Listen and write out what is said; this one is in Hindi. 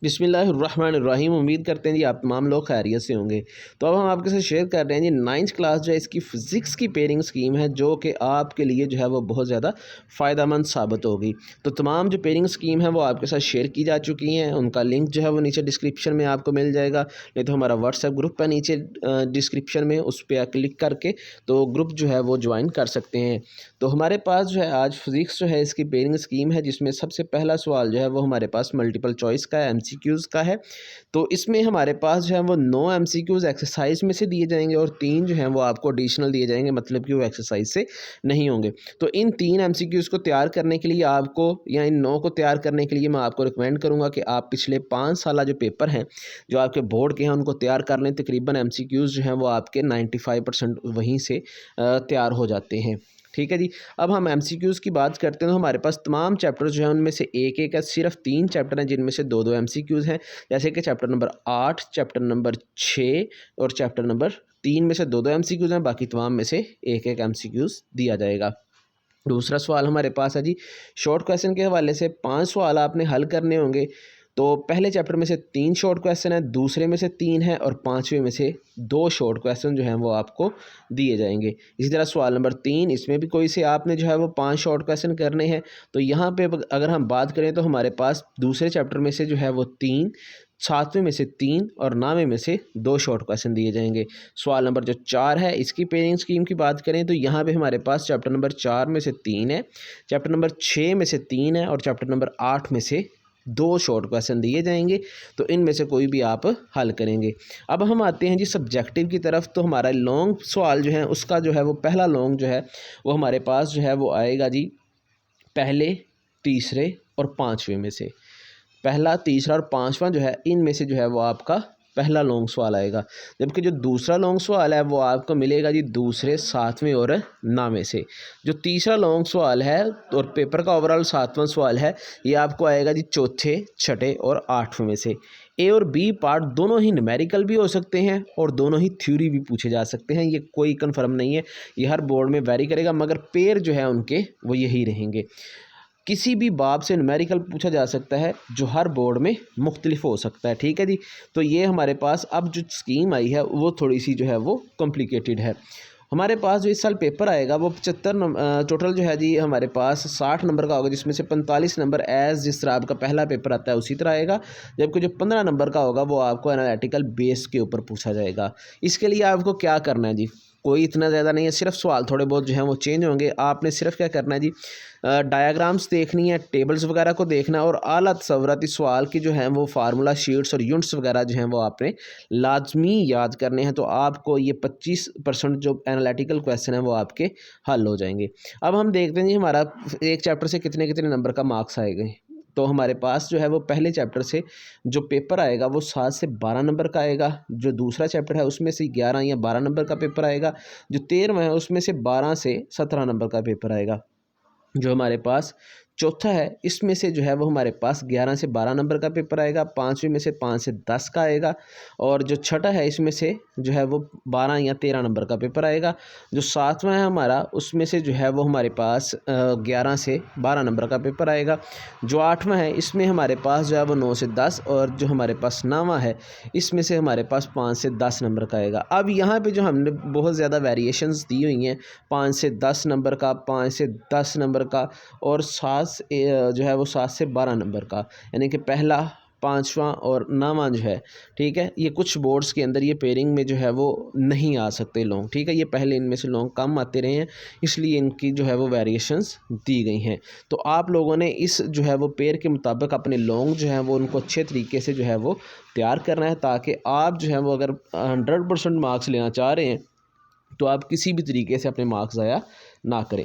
बिस्मिल्लाहिर्रहमानिर्रहीम। उम्मीद करते हैं जी आप तमाम लोग खैरियत से होंगे। तो अब हम आपके साथ शेयर कर रहे हैं जी 9th क्लास जो है इसकी फ़िज़िक्स की पेयरिंग स्कीम है, जो कि आपके लिए जो है वो बहुत ज़्यादा फ़ायदेमंद साबित होगी। तो तमाम जो पेयरिंग स्कीम है वो आपके साथ शेयर की जा चुकी हैं। उनका लिंक जो है वो नीचे डिस्क्रिप्शन में आपको मिल जाएगा, नहीं तो हमारा व्हाट्सएप ग्रुप है नीचे डिस्क्रिप्शन में, उस पर क्लिक करके तो ग्रुप जो है वो ज्वाइन कर सकते हैं। तो हमारे पास जो है आज फ़िज़िक्स जो है इसकी पेयरिंग स्कीम है, जिसमें सबसे पहला सवाल जो है वो हमारे पास मल्टीपल चॉइस का है, एमसीक्यूज़ का है। तो इसमें हमारे पास जो है वो 9 एमसीक्यूज़ एक्सरसाइज में से दिए जाएंगे और 3 जो हैं वो आपको एडिशनल दिए जाएंगे, मतलब कि वो एक्सरसाइज से नहीं होंगे। तो इन 3 एमसीक्यूज़ को तैयार करने के लिए आपको, या इन 9 को तैयार करने के लिए मैं आपको रिकमेंड करूँगा कि आप पिछले 5 साल जो पेपर हैं जो आपके बोर्ड के हैं उनको तैयार कर लें। तकरीबन एमसीक्यूज़ जो हैं वो आपके 95% वहीं से तैयार हो जाते हैं। ठीक है जी। अब हम एमसीक्यूज़ की बात करते हैं तो हमारे पास तमाम चैप्टर जो हैं उनमें से एक एक है, सिर्फ 3 चैप्टर हैं जिनमें से 2-2 एमसीक्यूज़ हैं, जैसे कि चैप्टर नंबर 8, चैप्टर नंबर 6 और चैप्टर नंबर 3 में से 2-2 एमसीक्यूज़ हैं, बाकी तमाम में से एक एक एमसीक्यूज़ दिया जाएगा। दूसरा सवाल हमारे पास है जी शॉर्ट क्वेश्चन के हवाले से 5 सवाल आपने हल करने होंगे। तो पहले चैप्टर में से 3 शॉर्ट क्वेश्चन है, दूसरे में से 3 है और 5वें में से 2 शॉर्ट क्वेश्चन जो हैं वो आपको दिए जाएंगे। इसी तरह सवाल नंबर 3, इसमें भी कोई से आपने जो है वो 5 शॉर्ट क्वेश्चन करने हैं। तो यहाँ पे अगर हम बात करें तो हमारे पास दूसरे चैप्टर में से जो है वो 3, 7वें में से 3 और 9वें में से 2 शॉर्ट क्वेश्चन दिए जाएंगे। सवाल नंबर जो 4 है, इसकी पेयरिंग स्कीम की बात करें तो यहाँ पे हमारे पास चैप्टर नंबर 4 में से 3 है, चैप्टर नंबर 6 में से 3 है और चैप्टर नंबर 8 में से 2 शॉर्ट क्वेश्चन दिए जाएंगे। तो इनमें से कोई भी आप हल करेंगे। अब हम आते हैं जी सब्जेक्टिव की तरफ। तो हमारा लॉन्ग सवाल जो है उसका जो है वो पहला लॉन्ग जो है वो हमारे पास जो है वो आएगा जी पहले, तीसरे और 5वें में से। पहला, तीसरा और 5वां जो है इनमें से जो है वो आपका पहला लॉन्ग सवाल आएगा, जबकि जो दूसरा लॉन्ग सवाल है वो आपको मिलेगा जी दूसरे, 7वें और 9वें से। जो तीसरा लॉन्ग सवाल है और पेपर का ओवरऑल 7वां सवाल है, ये आपको आएगा जी चौथे, छठे और 8वें में से। ए और बी पार्ट दोनों ही न्यूमेरिकल भी हो सकते हैं और दोनों ही थ्योरी भी पूछे जा सकते हैं, ये कोई कन्फर्म नहीं है, ये हर बोर्ड में वेरी करेगा, मगर पेयर जो है उनके वो यही रहेंगे। किसी भी बाब से न्यूमेरिकल पूछा जा सकता है जो हर बोर्ड में मुख्तलिफ हो सकता है। ठीक है जी। तो ये हमारे पास अब जो स्कीम आई है वो थोड़ी सी जो है वो कॉम्प्लिकेटेड है। हमारे पास जो इस साल पेपर आएगा वो 75 टोटल जो है जी हमारे पास 60 नंबर का होगा, जिसमें से 45 नंबर जिस तरह आपका पहला पेपर आता है उसी तरह आएगा, जबकि जो 15 नंबर का होगा वो आपको एनालिटिकल बेस के ऊपर पूछा जाएगा। इसके लिए आपको क्या करना है जी, कोई इतना ज़्यादा नहीं है, सिर्फ सवाल थोड़े बहुत जो हैं वो चेंज होंगे। आपने सिर्फ क्या करना है जी, डायग्राम्स देखनी है, टेबल्स वगैरह को देखना है और आला तसव्वुराती सवाल की जो हैं वो फार्मूला शीट्स और यूनिट्स वगैरह जो हैं वो आपने लाजमी याद करने हैं। तो आपको ये 25% जो एनालिटिकल क्वेश्चन है वो आपके हल हो जाएंगे। अब हम देखते हैं जी हमारा एक चैप्टर से कितने कितने नंबर का मार्क्स आएंगे। तो हमारे पास जो है वो पहले चैप्टर से जो पेपर आएगा वो 7 से 12 नंबर का आएगा। जो दूसरा चैप्टर है उसमें से 11 या 12 नंबर का पेपर आएगा। जो 13वां है उसमें से 12 से 17 नंबर का पेपर आएगा। जो हमारे पास चौथा है इसमें से जो है वो हमारे पास 11 से 12 नंबर का पेपर आएगा। 5वें में से 5 से 10 का आएगा। और जो छठा है इसमें से जो है वो 12 या 13 नंबर का पेपर आएगा। जो 7वां है हमारा उसमें से जो है वो हमारे पास 11 से 12 नंबर का पेपर आएगा। जो 8वां है इसमें हमारे पास जो है वो 9 से 10 और जो हमारे पास 9वां है इसमें से हमारे पास 5 से 10 नंबर का आएगा। अब यहाँ पे जो हमने बहुत ज़्यादा वेरिएशंस दी हुई हैं, 5 से 10 नंबर का, 5 से 10 नंबर का और 7 जो है वो 7 से 12 नंबर का, यानी कि पहला, 5वां और 9वां जो है, ठीक है, ये कुछ बोर्ड्स के अंदर ये पेयरिंग में जो है वो नहीं आ सकते लॉन्ग। ठीक है, ये पहले इनमें से लॉन्ग कम आते रहे हैं, इसलिए इनकी जो है वो वेरिएशंस दी गई हैं। तो आप लोगों ने इस जो है वो पेयर के मुताबिक अपने लॉन्ग जो है वो उनको अच्छे तरीके से जो है वो तैयार करना है, ताकि आप जो है वो अगर 100% मार्क्स लेना चाह रहे हैं तो आप किसी भी तरीके से अपने मार्क्स ज़ाया ना करें।